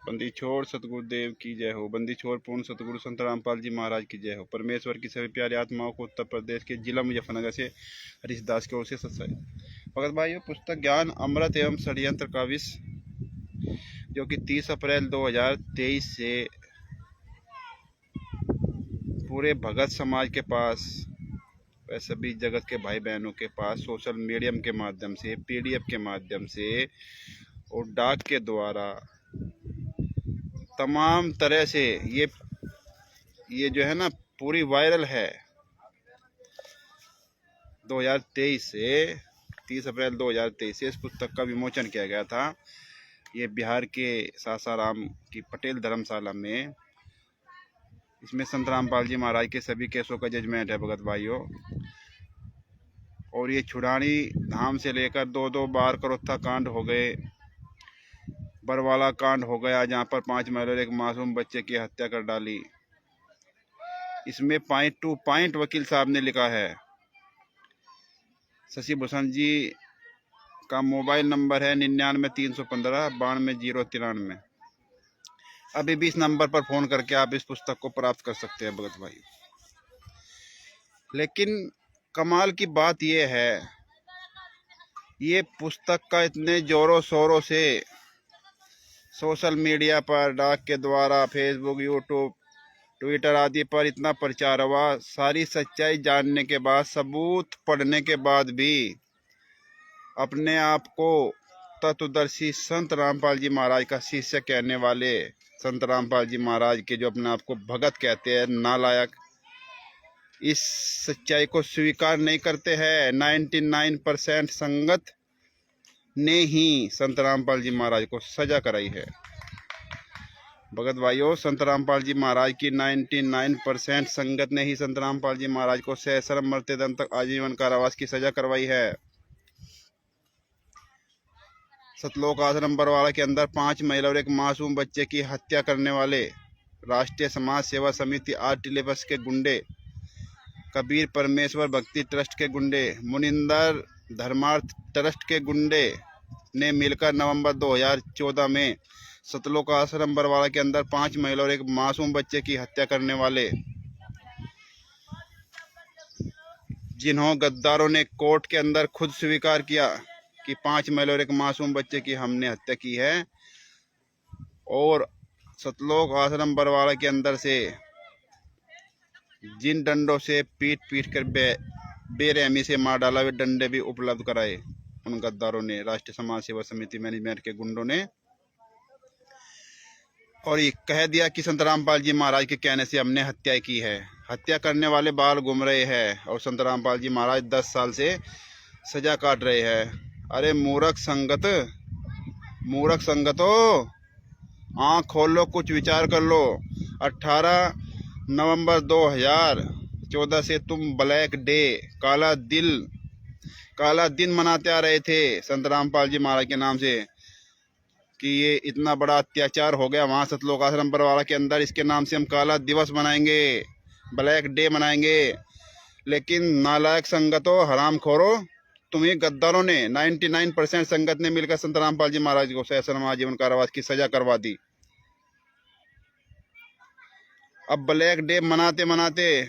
बंदी छोड़ सतगुरुदेव की जय हो। बंदी छोड़ पूर्ण सतगुरु संत रामपाल जी महाराज की जय हो। परमेश्वर की सभी प्यारी आत्माओं को उत्तर प्रदेश के जिला मुजफ्फरनगर से हरीशदास की ओर से सत्संग। भगत भाइयों, पुस्तक ज्ञान अमृत एवं षड्यंत्र का विष, जो कि 30 अप्रैल 2023 से पूरे भगत समाज के पास व सभी जगत के भाई बहनों के पास सोशल मीडियम के माध्यम से, PDF के माध्यम से और डाक के द्वारा तमाम तरह से ये जो है ना पूरी वायरल है। 2023 से 30 अप्रैल 2023 से इस पुस्तक का विमोचन किया गया था। ये बिहार के सासाराम की पटेल धर्मशाला में। इसमें संत रामपाल जी महाराज के सभी केसों का जजमेंट है भगत भाइयों। और ये छुड़ानी धाम से लेकर 2-2 बार करोत्था कांड हो गए, बरवाला कांड हो गया जहाँ पर 5 महिलाओं एक मासूम बच्चे की हत्या कर डाली। इसमें पॉइंट टू पॉइंट वकील साहब ने लिखा है। शशि भूषण जी का मोबाइल नंबर है 99-315-92-093। अभी भी इस नंबर पर फोन करके आप इस पुस्तक को प्राप्त कर सकते हैं भगत भाई। लेकिन कमाल की बात यह है, ये पुस्तक का इतने जोरों शोरों से सोशल मीडिया पर, डाक के द्वारा, फेसबुक, यूट्यूब, ट्विटर आदि पर इतना प्रचार हुआ। सारी सच्चाई जानने के बाद, सबूत पढ़ने के बाद भी अपने आप को तत्वदर्शी संत रामपाल जी महाराज का शिष्य कहने वाले संत रामपाल जी महाराज के, जो अपने आप को भगत कहते हैं, नालायक, इस सच्चाई को स्वीकार नहीं करते हैं। 99% संगत ने ही संत रामपाल जी महाराज को सजा कराई है। भगत भाइयों, संत रामपाल जी महाराज की 99% संगत ने ही संत रामपाल जी महाराज को सश्रम मरते दम तक आजीवन कारावास की सजा करवाई है। सतलोक आश्रम बरवाला के अंदर 5 महिला और एक मासूम बच्चे की हत्या करने वाले राष्ट्रीय समाज सेवा समिति RT-LAPS के गुंडे, कबीर परमेश्वर भक्ति ट्रस्ट के गुंडे, मुनिंदर धर्मार्थ ट्रस्ट के गुंडे ने मिलकर नवंबर 2014 में सतलोक आश्रम बरवाला के अंदर 5 महिला और एक मासूम बच्चे की हत्या करने वाले, जिन्हों गद्दारों ने कोर्ट के अंदर खुद स्वीकार किया कि 5 महिला और एक मासूम बच्चे की हमने हत्या की है, और सतलोक आश्रम बरवाला के अंदर से जिन डंडों से पीट कर बेरहमी से मार डाला, वे डंडे भी उपलब्ध कराए उन गद्दारों ने, राष्ट्रीय समाज सेवा समिति मैनेजमेंट के गुंडों ने। और ये कह दिया कि संत रामपाल जी महाराज के कहने से हमने हत्या की है। हत्या करने वाले बाल घूम रहे हैं और संत रामपाल जी महाराज 10 साल से सजा काट रहे हैं। अरे मूर्ख संगतो, आँख खोल लो, कुछ विचार कर लो। 18 नवंबर 2014 से तुम ब्लैक डे, काला दिन मनाते आ रहे थे संत रामपाल जी महाराज के नाम से, कि ये इतना बड़ा अत्याचार हो गया वहाँ सतलोक आश्रम बरवाला के अंदर, इसके नाम से हम काला दिवस मनाएंगे, ब्लैक डे मनाएंगे। लेकिन नालायक संगतो, हराम खोरो, तुम्हें गद्दारों ने 99% संगत ने मिलकर संत रामपाल जी महाराज को सश्रम आजीवन कारावास की सजा करवा दी। अब ब्लैक डे मनाते मनाते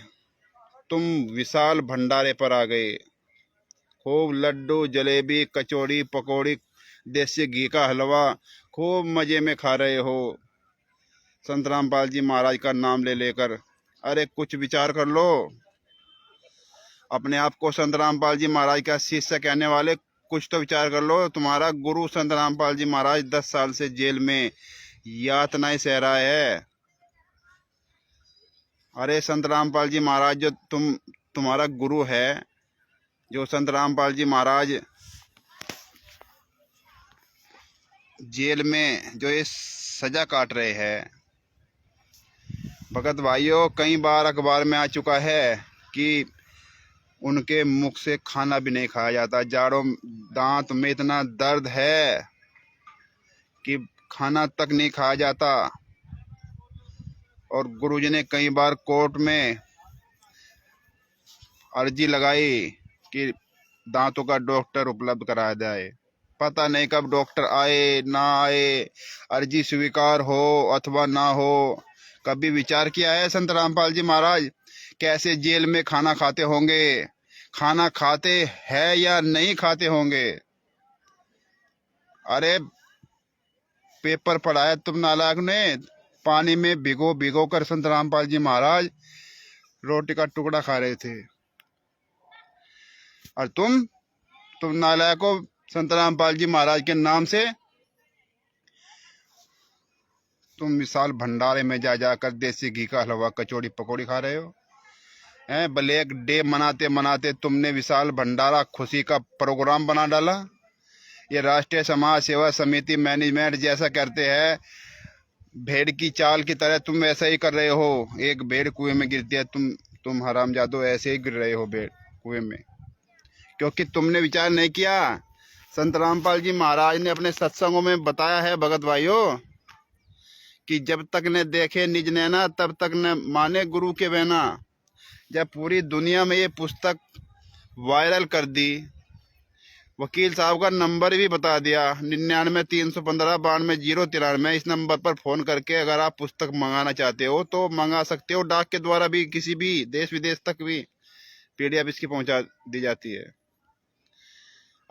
तुम विशाल भंडारे पर आ गए। खूब लड्डू, जलेबी, कचौड़ी, पकौड़ी, देसी घी का हलवा खूब मजे में खा रहे हो संत रामपाल जी महाराज का नाम ले लेकर। अरे कुछ विचार कर लो। अपने आप को संत रामपाल जी महाराज का शिष्य कहने वाले, कुछ तो विचार कर लो। तुम्हारा गुरु संत रामपाल जी महाराज 10 साल से जेल में यातनाएं सह रहा है। अरे संत रामपाल जी महाराज जो तुम्हारा गुरु है, जो संत रामपाल जी महाराज जेल में जो ये सजा काट रहे हैं, भगत भाइयों, कई बार अखबार में आ चुका है कि उनके मुख से खाना भी नहीं खाया जाता। जाड़ों दांत में इतना दर्द है कि खाना तक नहीं खाया जाता। और गुरुजी ने कई बार कोर्ट में अर्जी लगाई कि दांतों का डॉक्टर उपलब्ध कराया जाए, पता नहीं कब डॉक्टर आए ना आए, अर्जी स्वीकार हो अथवा ना हो। कभी विचार किया है संत रामपाल जी महाराज कैसे जेल में खाना खाते होंगे? खाना खाते हैं या नहीं खाते होंगे? अरे पेपर पढ़ा है तुम नालायक ने, पानी में भिगो भिगो कर संत रामपाल जी महाराज रोटी का टुकड़ा खा रहे थे। और तुम नालायकों, संत रामपाल जी महाराज के नाम से तुम विशाल भंडारे में जा जाकर देसी घी का हलवा कचौड़ी पकौड़ी खा रहे हो। ब्लैक डे मनाते मनाते तुमने विशाल भंडारा खुशी का प्रोग्राम बना डाला। ये राष्ट्रीय समाज सेवा समिति मैनेजमेंट जैसा करते हैं, भेड़ की चाल की तरह तुम ऐसा ही कर रहे हो। एक भेड़ कुएं में गिरती है, तुम हरामजादो ऐसे ही गिर रहे हो भेड़ कुएं में, क्योंकि तुमने विचार नहीं किया। संत रामपाल जी महाराज ने अपने सत्संगों में बताया है भगत भाइयों कि जब तक न देखे निज नैना तब तक न माने गुरु के बहना। जब पूरी दुनिया में ये पुस्तक वायरल कर दी, वकील साहब का नंबर भी बता दिया 99-315-92-093, इस नंबर पर फ़ोन करके अगर आप पुस्तक मंगाना चाहते हो तो मंगा सकते हो। डाक के द्वारा भी किसी भी देश विदेश तक भी PDF इसकी पहुंचा दी जाती है।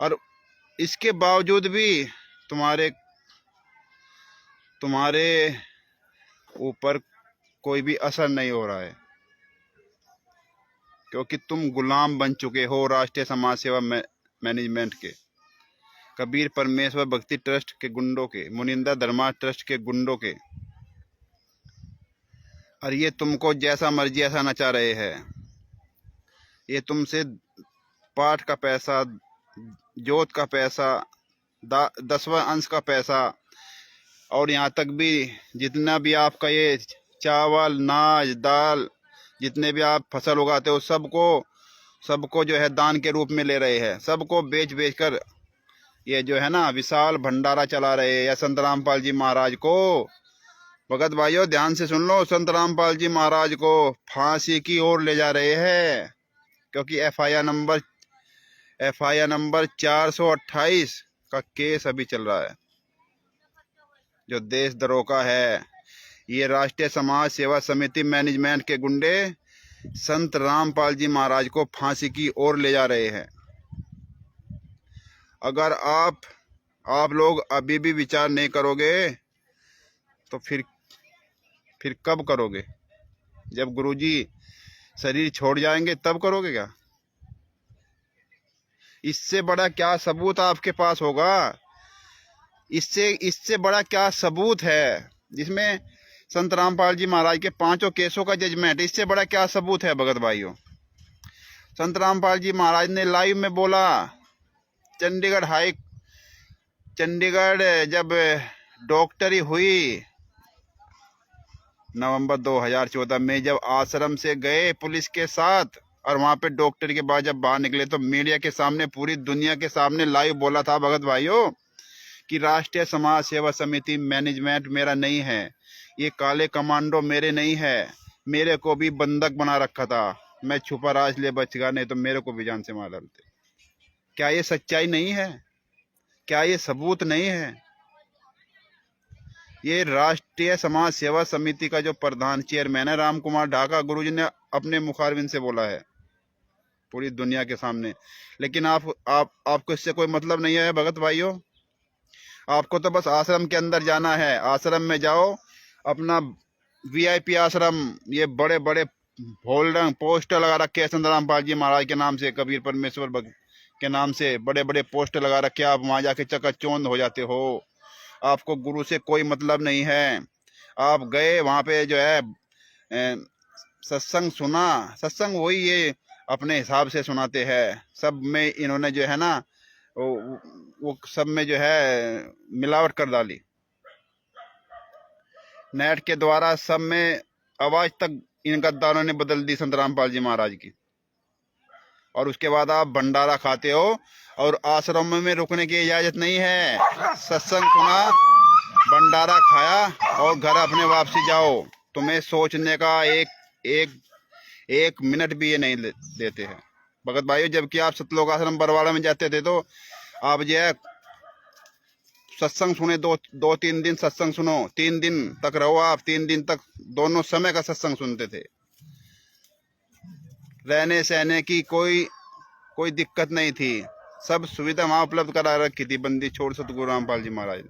और इसके बावजूद भी तुम्हारे ऊपर कोई भी असर नहीं हो रहा है, क्योंकि तुम गुलाम बन चुके हो राष्ट्रीय समाज सेवा मैनेजमेंट के, कबीर परमेश्वर भक्ति ट्रस्ट के गुंडों के, मुनिंदा धर्मा ट्रस्ट के गुंडों के। और ये तुमको जैसा मर्जी ऐसा नचा रहे हैं। ये तुमसे पाठ का पैसा, जोत का पैसा, 10वां अंश का पैसा, और यहाँ तक भी जितना भी आपका ये चावल नाज दाल जितने भी आप फसल उगाते हो सबको जो है दान के रूप में ले रहे हैं। सबको बेच बेच कर ये जो है ना विशाल भंडारा चला रहे हैं। या संत रामपाल जी महाराज को, भगत भाइयों ध्यान से सुन लो, संत रामपाल जी महाराज को फांसी की ओर ले जा रहे हैं, क्योंकि FIR नंबर 428 का केस अभी चल रहा है। जो देशद्रोह का है, ये राष्ट्रीय समाज सेवा समिति मैनेजमेंट के गुंडे संत रामपाल जी महाराज को फांसी की ओर ले जा रहे हैं। अगर आप लोग अभी भी विचार नहीं करोगे तो फिर कब करोगे? जब गुरुजी शरीर छोड़ जाएंगे तब करोगे क्या? इससे बड़ा क्या सबूत आपके पास होगा? इससे बड़ा क्या सबूत है जिसमें संत रामपाल जी महाराज के 5 केसों का जजमेंट? इससे बड़ा क्या सबूत है भगत भाइयों? संत रामपाल जी महाराज ने लाइव में बोला, चंडीगढ़ जब डॉक्टरी हुई नवंबर 2014 में, जब आश्रम से गए पुलिस के साथ और वहां पे डॉक्टरी के बाद जब बाहर निकले तो मीडिया के सामने, पूरी दुनिया के सामने लाइव बोला था भगत भाइयों कि राष्ट्रीय समाज सेवा समिति मैनेजमेंट मेरा नहीं है, ये काले कमांडो मेरे नहीं है, मेरे को भी बंधक बना रखा था, मैं छुपा राज ले बच गया, नहीं तो मेरे को भी जान से मार डालते। क्या ये सच्चाई नहीं है? क्या ये सबूत नहीं है? ये राष्ट्रीय समाज सेवा समिति का जो प्रधान चेयरमैन है राम कुमार ढाका, गुरुजी ने अपने मुखारबिन से बोला है पूरी दुनिया के सामने। लेकिन आपको इससे कोई मतलब नहीं है भगत भाइयों। आपको तो बस आश्रम के अंदर जाना है, आश्रम में जाओ, अपना VIP आश्रम, ये बड़े बड़े होल्डर पोस्टर लगा रखे हैं संत रामपाल जी महाराज के नाम से, कबीर परमेश्वर के नाम से बड़े बड़े पोस्टर लगा रखे हैं। आप वहां जाके चकाचौंध हो जाते हो। आपको गुरु से कोई मतलब नहीं है। आप गए वहां पे जो है सत्संग सुना, सत्संग वही ये अपने हिसाब से सुनाते हैं। सब में इन्होंने जो है ना वो सब में जो है मिलावट कर डाली। नेट के द्वारा सब में आवाज तक इन गद्दारों ने बदल दी संत रामपाल जी महाराज की। और उसके बाद आप भंडारा खाते हो और आश्रम में रुकने की इजाजत नहीं है। सत्संग सुना, भंडारा खाया और घर अपने वापसी जाओ। तुम्हें सोचने का एक मिनट भी ये नहीं देते हैं भगत भाइयों। जबकि आप सतलोक आश्रम बरवाड़ा में जाते थे तो आप जो है सत्संग सुने, दो 3 दिन सत्संग सुनो, 3 दिन तक रहो आप, 3 दिन तक दोनों समय का सत्संग सुनते थे। रहने सहने की कोई दिक्कत नहीं थी, सब सुविधा वहां उपलब्ध करा रखी थी बंदी छोड़ सतगुरु रामपाल जी महाराज।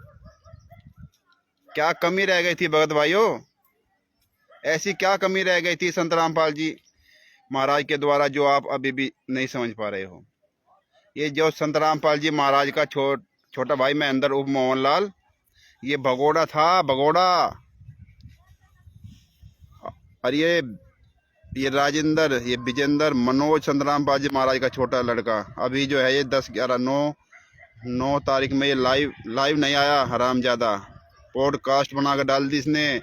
क्या कमी रह गई थी भगत भाइयों? ऐसी क्या कमी रह गई थी संत रामपाल जी महाराज के द्वारा जो आप अभी भी नहीं समझ पा रहे हो? ये जो संत रामपाल जी महाराज का छोटा भाई महेंद्र उप मोहनलाल, ये भगोड़ा था, भगोड़ा। और ये राजेंद्र, ये विजेंद्र, मनोज संत रामपाल जी महाराज का छोटा लड़का, अभी जो है ये 9 तारीख में ये लाइव नहीं आया, हरामजादा। पॉडकास्ट बनाकर डाल दी इसने।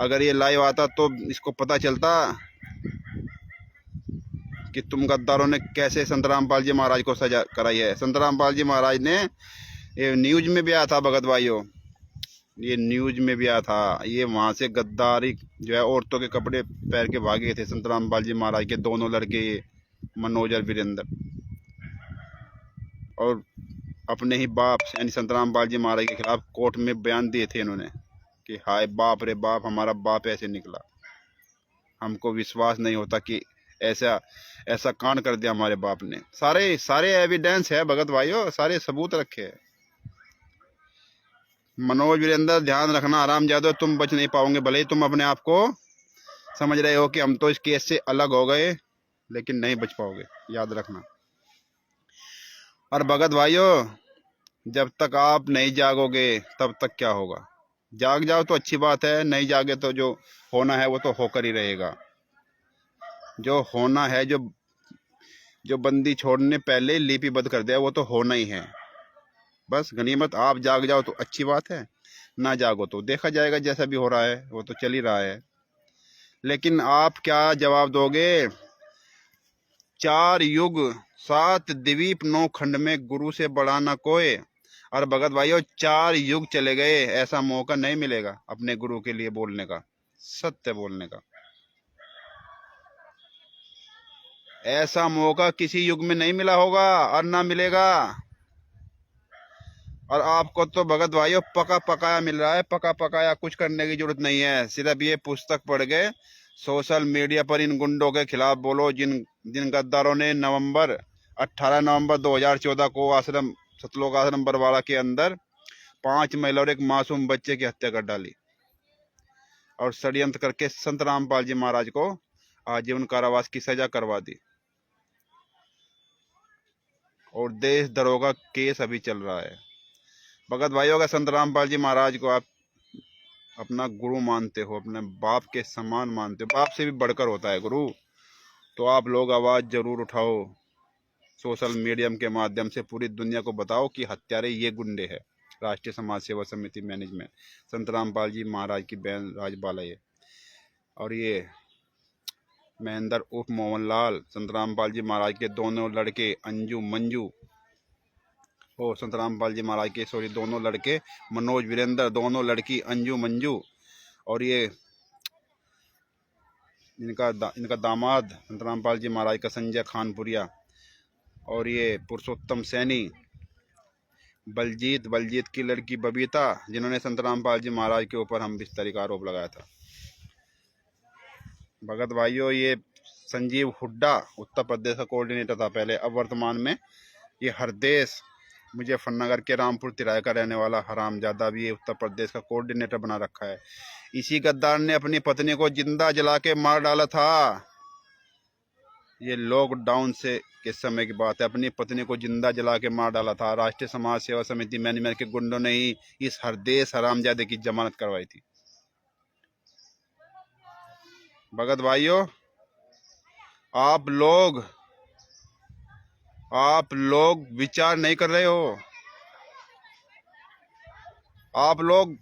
अगर ये लाइव आता तो इसको पता चलता कि तुम गद्दारों ने कैसे संत रामपाल जी महाराज को सजा कराई है। संत रामपाल जी महाराज ने, ये न्यूज में भी आया था भगत भाइयों, ये न्यूज में भी आया था। ये वहां से गद्दारी जो है औरतों के कपड़े पहन के भागे थे संत रामपाल जी महाराज के दोनों लड़के, मनोज और वीरेंद्र। और अपने ही बाप यानी संत रामपाल जी महाराज के खिलाफ कोर्ट में बयान दिए थे इन्होंने कि हाय बाप रे बाप, हमारा बाप ऐसे निकला, हमको विश्वास नहीं होता कि ऐसा कांड कर दिया हमारे बाप ने। सारे एविडेंस है भगत भाइयों, सारे सबूत रखे हैं। मनोज वीरेंद्र ध्यान रखना, हरामजादो तुम बच नहीं पाओगे। भले ही तुम अपने आप को समझ रहे हो कि हम तो इस केस से अलग हो गए, लेकिन नहीं बच पाओगे, याद रखना। और भगत भाइयों, जब तक आप नहीं जागोगे तब तक क्या होगा? जाग जाओ तो अच्छी बात है, नहीं जागे तो जो होना है वो तो होकर ही रहेगा। जो होना है, जो बंदी छोड़ने पहले लिपिबद्ध कर दिया, वो तो होना ही है। बस गनीमत आप जाग जाओ तो अच्छी बात है, ना जागो तो देखा जाएगा, जैसा भी हो रहा है वो तो चल ही रहा है। लेकिन आप क्या जवाब दोगे? 4 युग 7 द्वीप 9 खंड में गुरु से बड़ा ना कोई। और भगत भाइयों, 4 युग चले गए, ऐसा मौका नहीं मिलेगा अपने गुरु के लिए बोलने का, सत्य बोलने का। ऐसा मौका किसी युग में नहीं मिला होगा और ना मिलेगा। और आपको तो भगत भाइयों पका पकाया मिल रहा है, पका पकाया। कुछ करने की जरूरत नहीं है, सिर्फ ये पुस्तक पढ़ के सोशल मीडिया पर इन गुंडों के खिलाफ बोलो, जिन गद्दारों ने 18 नवंबर 2014 को आश्रम, सतलोक आश्रम बरवाड़ा के अंदर 5 महिला और एक मासूम बच्चे की हत्या कर डाली और षड्यंत्र करके संत रामपाल जी महाराज को आजीवन कारावास की सजा करवा दी। और देशद्रोह का केस अभी चल रहा है। भगत भाइयों, का संत रामपाल जी महाराज को आप अपना गुरु मानते हो, अपने बाप के समान मानते हो, बाप से भी बढ़कर होता है गुरु, तो आप लोग आवाज जरूर उठाओ, सोशल मीडिया के माध्यम से पूरी दुनिया को बताओ कि हत्यारे ये गुंडे हैं। राष्ट्रीय समाज सेवा समिति मैनेजमेंट, संत रामपाल जी महाराज की बहन राजबाला ये, और ये महेंद्र उर्फ मोहनलाल, संत रामपाल जी महाराज के दोनों लड़के अंजू मंजू, संत रामपाल जी महाराज के दोनों लड़के मनोज वीरेंद्र, दोनों लड़की अंजू मंजू, और ये इनका दामाद संत रामपाल जी महाराज का संजय खानपुरिया, और ये पुरुषोत्तम सैनी, बलजीत की लड़की बबीता, जिन्होंने संत रामपाल जी महाराज के ऊपर हम बिस्तरी का आरोप लगाया था। भगत भाइयों, ये संजीव हुड्डा उत्तर प्रदेश का कोऑर्डिनेटर था पहले, अब वर्तमान में ये हरदेश मुजफ्फरनगर के रामपुर तिराए का रहने वाला हरामजादा भी उत्तर प्रदेश का कोऑर्डिनेटर बना रखा है। इसी गद्दार ने अपनी पत्नी को जिंदा जला के मार डाला था। ये लॉकडाउन से के समय की बात है, अपनी पत्नी को जिंदा जला के मार डाला था। राष्ट्रीय समाज सेवा समिति मैनेजमेंट के गुंडों ने ही इस हरदेश हरामजादे की जमानत करवाई थी। भगत भाइयों, आप लोग विचार नहीं कर रहे हो, आप लोग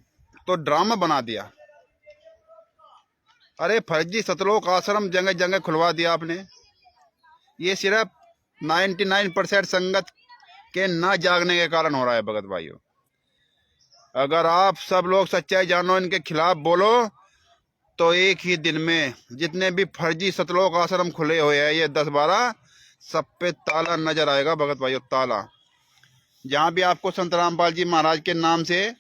तो ड्रामा बना दिया। अरे फर्जी सतलोक आश्रम जगह जगह खुलवा दिया आपने। ये सिर्फ 99% संगत के ना जागने के कारण हो रहा है। भगत भाइयों, अगर आप सब लोग सच्चाई जानो, इनके खिलाफ बोलो, तो एक ही दिन में जितने भी फर्जी सतलोक आश्रम खुले हुए हैं ये 10-12, सब पे ताला नजर आएगा। भगत भाइयों, ताला। जहाँ भी आपको संत रामपाल जी महाराज के नाम से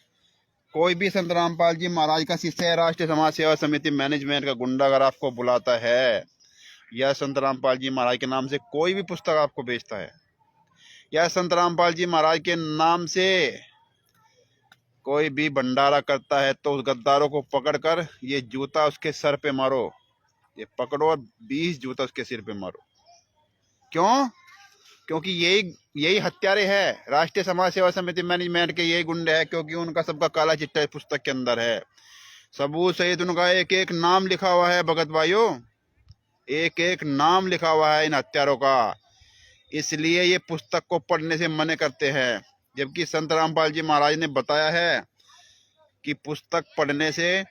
कोई भी संत रामपाल जी महाराज का शिष्य है, राष्ट्रीय समाज सेवा समिति मैनेजमेंट का गुंडा अगर आपको बुलाता है या संत रामपाल जी महाराज के नाम से कोई भी पुस्तक आपको बेचता है या संत रामपाल जी महाराज के नाम से कोई भी भंडारा करता है, तो उस गद्दारों को पकड़कर ये जूता उसके सर पे मारो। ये पकड़ो और 20 जूता उसके सिर पे मारो। क्यों? क्योंकि यही यही हत्यारे है, राष्ट्रीय समाज सेवा समिति मैनेजमेंट के यही गुंडे हैं, क्योंकि उनका सबका काला चिट्टा इस पुस्तक के अंदर है। सबूत सहित उनका एक एक नाम लिखा हुआ है भगत भाइयों, एक एक नाम लिखा हुआ है इन हत्यारों का। इसलिए ये पुस्तक को पढ़ने से मना करते हैं, जबकि संत रामपाल जी महाराज ने बताया है कि पुस्तक पढ़ने से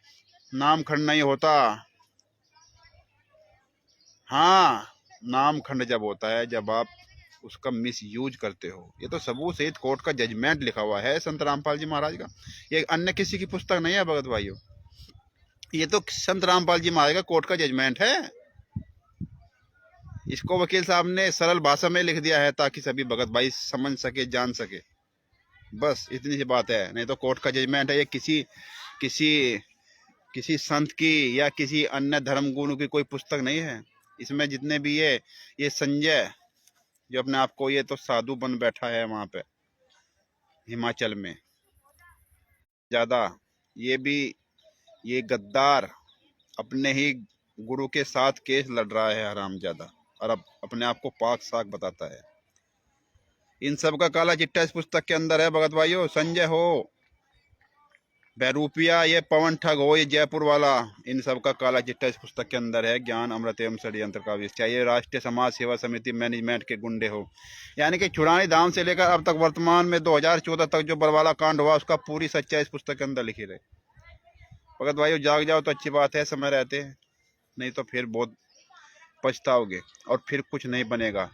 नाम खंड नहीं होता। हाँ, नाम खंड जब होता है जब आप उसका मिस यूज करते हो। ये तो सबूत सहित कोर्ट का जजमेंट लिखा हुआ है संत रामपाल जी महाराज का, ये अन्य किसी की पुस्तक नहीं है भगत भाइयों। ये तो संत रामपाल जी महाराज का कोर्ट का जजमेंट है। इसको वकील साहब ने सरल भाषा में लिख दिया है ताकि सभी भगत भाई समझ सके, जान सके, बस इतनी सी बात है। नहीं तो कोर्ट का जजमेंट है, ये किसी किसी किसी संत की या किसी अन्य धर्म गुरु की कोई पुस्तक नहीं है। इसमें जितने भी ये संजय जो अपने आप को ये तो साधु बन बैठा है वहां पे हिमाचल में, ज्यादा ये गद्दार अपने ही गुरु के साथ केस लड़ रहा है हरामजादा, और अब अपने आप को पाक साक बताता है। इन सब का काला चिट्टा इस पुस्तक के अंदर है भगत भाइयों। संजय हो, बहरूपिया, ये पवन ठग हो, ये जयपुर वाला, इन सब का काला चिट्टा इस पुस्तक के अंदर है। ज्ञान अमृत एवं षड्यंत्र का विषय, चाहे राष्ट्रीय समाज सेवा समिति मैनेजमेंट के गुंडे हो, यानी कि छुड़ानी धाम से लेकर अब तक वर्तमान में 2014 तक जो बरवाला कांड हुआ उसका पूरी सच्चाई इस पुस्तक के अंदर लिखी रहे। भगत भाइयों जाग जाओ तो अच्छी बात है समय रहते, नहीं तो फिर बहुत पछताओगे और फिर कुछ नहीं बनेगा।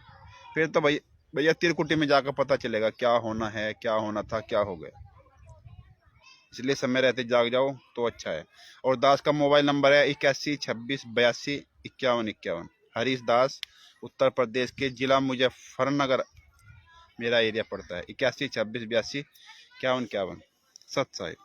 फिर तो भैया तिरकुटी में जाकर पता चलेगा क्या होना है, क्या होना था, क्या हो गया। इसलिए समय रहते जाग जाओ तो अच्छा है। और दास का मोबाइल नंबर है 8126825151। हरीश दास, उत्तर प्रदेश के जिला मुजफ्फरनगर मेरा एरिया पड़ता है। 8126825151। सत साहिब।